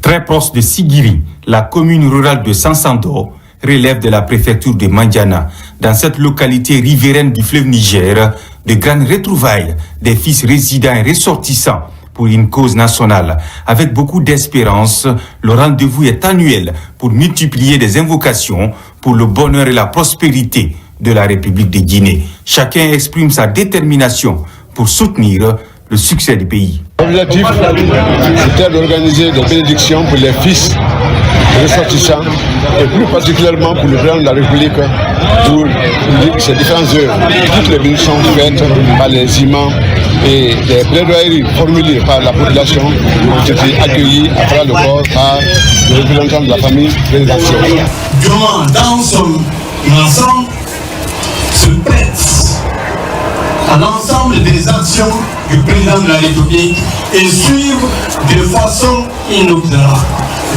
Très proche de Sigiri, la commune rurale de Sansando relève de la préfecture de Mandiana. Dans cette localité riveraine du fleuve Niger, de grandes retrouvailles des fils résidents et ressortissants pour une cause nationale. Avec beaucoup d'espérance, le rendez-vous est annuel pour multiplier des invocations pour le bonheur et la prospérité de la République de Guinée. Chacun exprime sa détermination pour soutenir le succès du pays. L'objectif était d'organiser des bénédictions pour les fils ressortissants et plus particulièrement pour le président de la République pour ses différentes œuvres. Toutes les bénédictions faites par les imams et les plaidoyeries formulées par la population ont été accueillies à travers le corps par les représentants de la famille présidentielle. Durant dans son ensemble se prête à l'ensemble des actions du président de la République et suivre de façon inobsérable,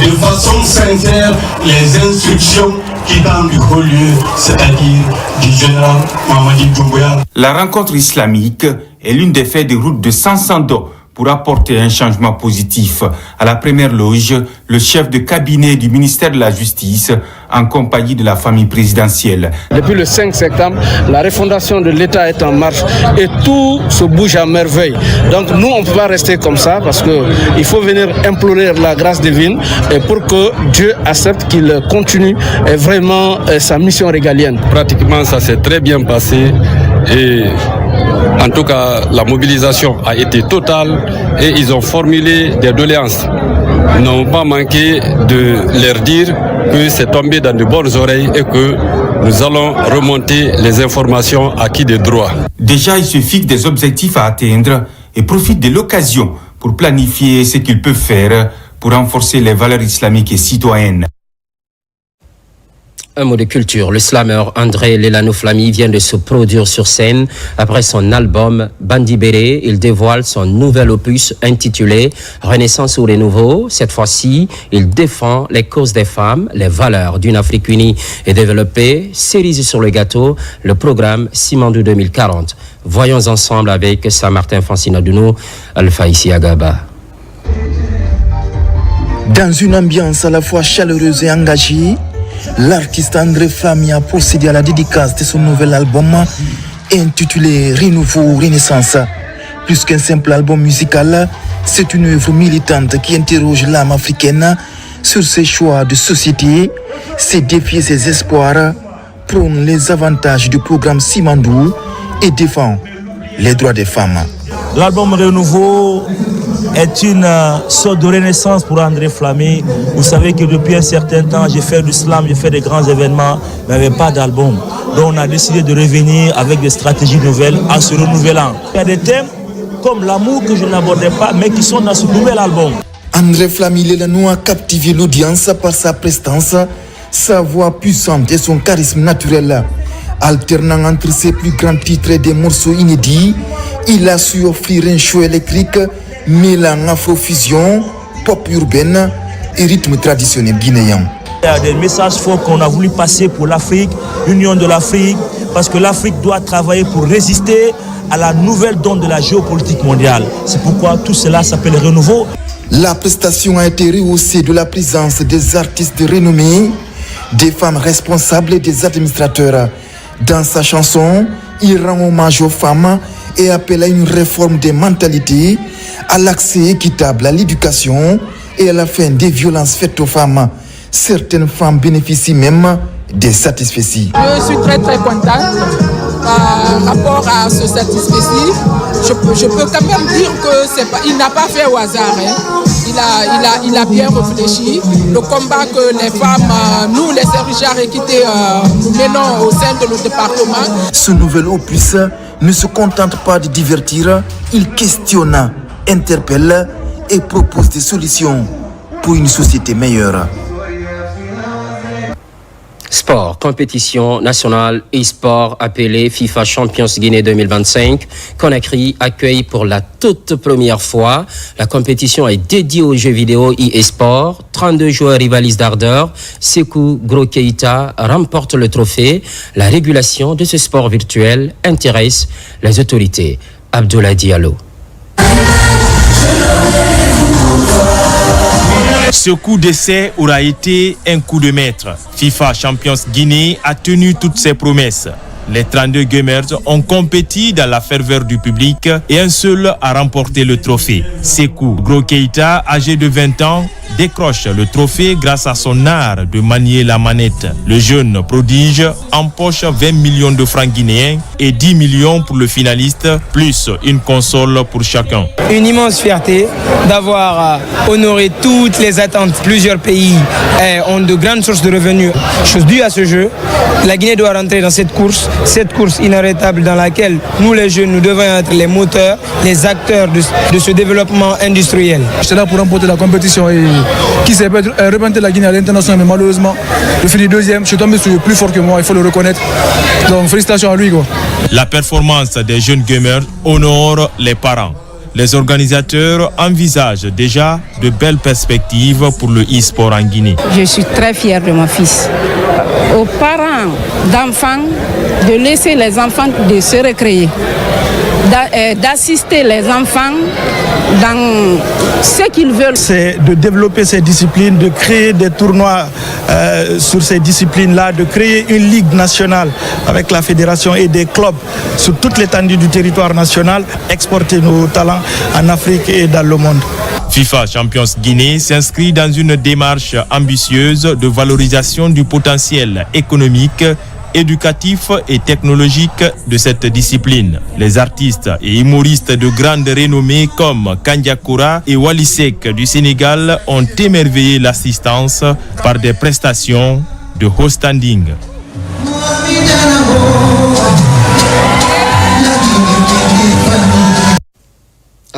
de façon sincère, les instructions qui dans du haut lieu, c'est-à-dire du général Mamadi Doumbouya. La rencontre islamique est l'une des feuilles de route de Sansando pour apporter un changement positif. À la première loge, le chef de cabinet du ministère de la Justice, en compagnie de la famille présidentielle. Depuis le 5 septembre, la refondation de l'État est en marche et tout se bouge à merveille. Donc nous, on ne peut pas rester comme ça parce qu'il faut venir implorer la grâce divine et pour que Dieu accepte qu'il continue vraiment sa mission régalienne. Pratiquement, ça s'est très bien passé et en tout cas, la mobilisation a été totale et ils ont formulé des doléances. Ils n'ont pas manqué de leur dire que c'est tombé dans de bonnes oreilles et que nous allons remonter les informations acquises de droit. Déjà, ils se fixent des objectifs à atteindre et profitent de l'occasion pour planifier ce qu'ils peuvent faire pour renforcer les valeurs islamiques et citoyennes. Un mot de culture. Le slammer André Lelanouflami vient de se produire sur scène après son album Bandi Béré. Il dévoile son nouvel opus intitulé Renaissance ou Renouveau. Cette fois-ci, il défend les causes des femmes, les valeurs d'une Afrique unie et développée. Cerise sur le gâteau, le programme Simandou 2040. Voyons ensemble avec Saint-Martin Fancinadounou, Alpha Issi Agaba. Dans une ambiance à la fois chaleureuse et engagée, l'artiste André Flamy a procédé à la dédicace de son nouvel album intitulé Renouveau Renaissance. Plus qu'un simple album musical, c'est une œuvre militante qui interroge l'âme africaine sur ses choix de société, ses défis et ses espoirs, prône les avantages du programme Simandou et défend les droits des femmes. L'album Renouveau est une sorte de renaissance pour André Flamy. Vous savez que depuis un certain temps, j'ai fait du slam, j'ai fait des grands événements, mais il n'y avait pas d'album. Donc on a décidé de revenir avec des stratégies nouvelles en se renouvelant. Il y a des thèmes comme L'amour que je n'abordais pas, mais qui sont dans ce nouvel album. André Flammy-Lelano a captivé l'audience par sa prestance, sa voix puissante et son charisme naturel. Alternant entre ses plus grands titres et des morceaux inédits, il a su offrir un show électrique mêlant afrofusion, pop urbaine et rythme traditionnel guinéen. Il y a des messages forts qu'on a voulu passer pour l'Afrique, l'union de l'Afrique, parce que l'Afrique doit travailler pour résister à la nouvelle donne de la géopolitique mondiale. C'est pourquoi tout cela s'appelle Renouveau. La prestation a été rehaussée de la présence des artistes renommés, des femmes responsables et des administrateurs. Dans sa chanson, il rend hommage aux femmes et appelle à une réforme des mentalités, à l'accès équitable à l'éducation et à la fin des violences faites aux femmes. Certaines femmes bénéficient même des satisfecits. Je suis très contente par rapport à ce satisfecit. Je peux quand même dire qu'il n'a pas fait au hasard. Il a bien réfléchi. Le combat que les femmes, nous les services équités, nous menons au sein de notre département. Ce nouvel opus ne se contente pas de divertir, il questionne, interpelle et propose des solutions pour une société meilleure. Sport, compétition nationale e-sport appelée FIFA Champions Guinée 2025. Conakry accueille pour la toute première fois. La compétition est dédiée aux jeux vidéo e-sport. 32 joueurs rivalisent d'ardeur. Sekou Gro Keita remporte le trophée. La régulation de ce sport virtuel intéresse les autorités. Abdoulaye Diallo. Ce coup d'essai aura été un coup de maître. FIFA Champions Guinée a tenu toutes ses promesses. Les 32 gamers ont compéti dans la ferveur du public et un seul a remporté le trophée. Sekou Gro Keita, âgé de 20 ans, décroche le trophée grâce à son art de manier la manette. Le jeune prodige empoche 20 millions de francs guinéens et 10 millions pour le finaliste, plus une console pour chacun. Une immense fierté d'avoir honoré toutes les attentes. Plusieurs pays ont de grandes sources de revenus. Chose due à ce jeu, la Guinée doit rentrer dans cette course inarrêtable dans laquelle nous les jeunes, nous devons être les moteurs, les acteurs de ce développement industriel. J'étais là pour remporter la compétition et qui s'est représenté la Guinée à l'international, mais malheureusement, je finis deuxième. Je suis tombé sur le plus fort que moi, il faut le reconnaître. Donc félicitations à lui. La performance des jeunes gamers honore les parents. Les organisateurs envisagent déjà de belles perspectives pour le e-sport en Guinée. Je suis très fière de mon fils. Aux parents d'enfants, de laisser les enfants de se recréer, d'assister les enfants dans ce qu'ils veulent. C'est de développer ces disciplines, de créer des tournois sur ces disciplines-là, de créer une ligue nationale avec la fédération et des clubs sur toute l'étendue du territoire national, exporter nos talents en Afrique et dans le monde. FIFA Champions Guinée s'inscrit dans une démarche ambitieuse de valorisation du potentiel économique, éducatif et technologique de cette discipline. Les artistes et humoristes de grande renommée comme Kandiakoura et Walisek du Sénégal ont émerveillé l'assistance par des prestations de haut standing.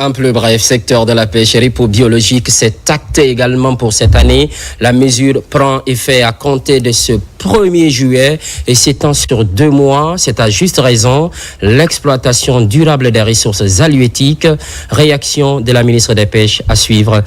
Un plus bref, secteur de la pêche biologique s'est acté également pour cette année. La mesure prend effet à compter de ce 1er juillet et s'étend sur 2 mois. C'est à juste raison l'exploitation durable des ressources halieutiques. Réaction de la ministre des Pêches à suivre.